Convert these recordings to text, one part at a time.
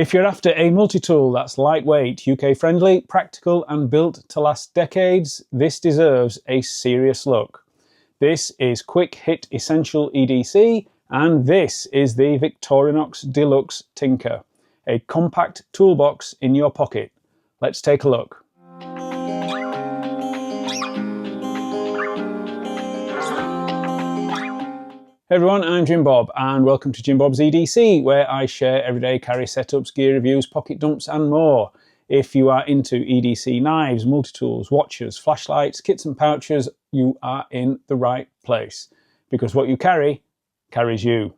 If you're after a multi-tool that's lightweight, UK-friendly, practical and built to last decades, this deserves a serious look. This is Quick Hit Essential EDC, and this is the Victorinox Deluxe Tinker, a compact toolbox in your pocket. Let's take a look. Hey everyone, I'm Jim Bob and welcome to Jim Bob's EDC, where I share everyday carry setups, gear reviews, pocket dumps and more. If you are into EDC knives, multi-tools, watches, flashlights, kits and pouches, you are in the right place, because what you carry carries you.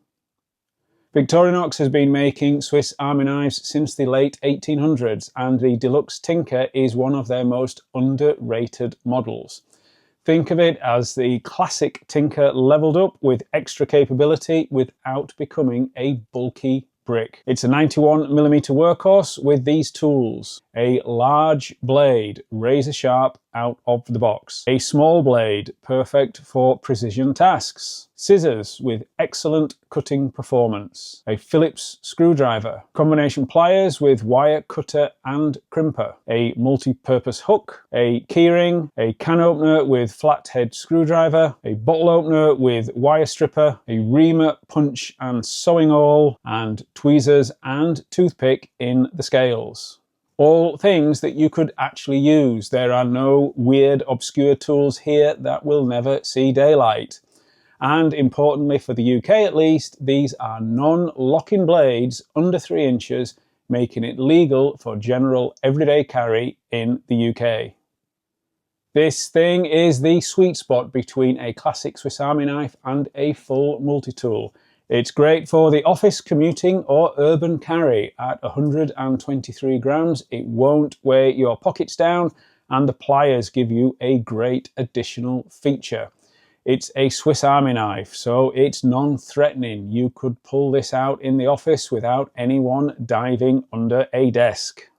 Victorinox has been making Swiss Army knives since the late 1800s, and the Deluxe Tinker is one of their most underrated models. Think of it as the classic Tinker leveled up with extra capability without becoming a bulky brick. It's a 91mm workhorse with these tools: a large blade, razor sharp out of the box; a small blade, perfect for precision tasks; scissors with excellent cutting performance; a Phillips screwdriver; combination pliers with wire cutter and crimper; a multi-purpose hook; a keyring; a can opener with flathead screwdriver; a bottle opener with wire stripper; a reamer, punch and sewing awl; and tweezers and toothpick in the scales. All things that you could actually use. There are no weird, obscure tools here that will never see daylight. And importantly, for the UK at least, these are non-lock-in blades under 3 inches, making it legal for general everyday carry in the UK. This thing is the sweet spot between a classic Swiss Army knife and a full multi-tool. It's great for the office, commuting or urban carry. At 123 grams, it won't weigh your pockets down, and the pliers give you a great additional feature. It's a Swiss Army knife, so it's non-threatening. You could pull this out in the office without anyone diving under a desk.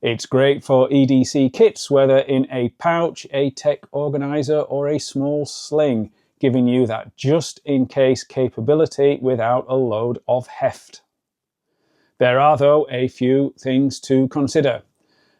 It's great for EDC kits, whether in a pouch, a tech organizer or a small sling, giving you that just-in-case capability without a load of heft. There are, though, a few things to consider.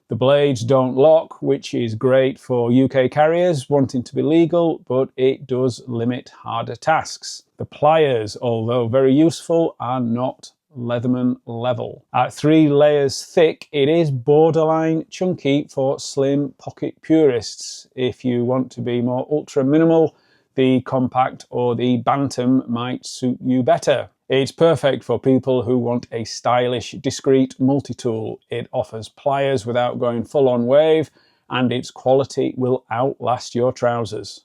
The blades don't lock, which is great for UK carriers wanting to be legal, but it does limit harder tasks. The pliers, although very useful, are not Leatherman level. At 3 layers thick, it is borderline chunky for slim pocket purists. If you want to be more ultra minimal, the compact or the bantam might suit you better. It's perfect for people who want a stylish, discreet multi-tool. It offers pliers without going full-on wave, and its quality will outlast your trousers.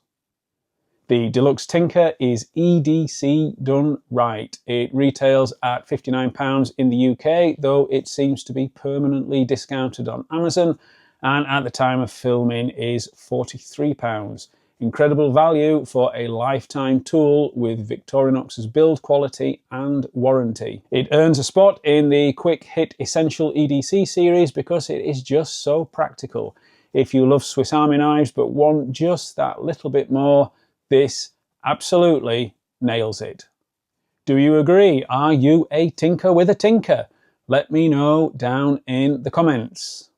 The Deluxe Tinker is EDC done right. It retails at £59 in the UK, though it seems to be permanently discounted on Amazon, and at the time of filming is £43. Incredible value for a lifetime tool with Victorinox's build quality and warranty. It earns a spot in the Quick Hit Essential EDC series because it is just so practical. If you love Swiss Army knives but want just that little bit more, this absolutely nails it. Do you agree? Are you a tinker with a tinker? Let me know down in the comments.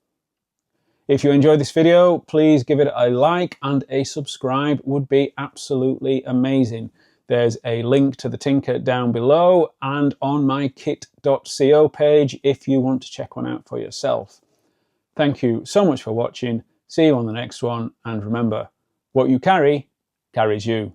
If you enjoyed this video, please give it a like, and a subscribe would be absolutely amazing. There's a link to the Tinker down below and on my kit.co page if you want to check one out for yourself. Thank you so much for watching. See you on the next one, and remember, what you carry carries you.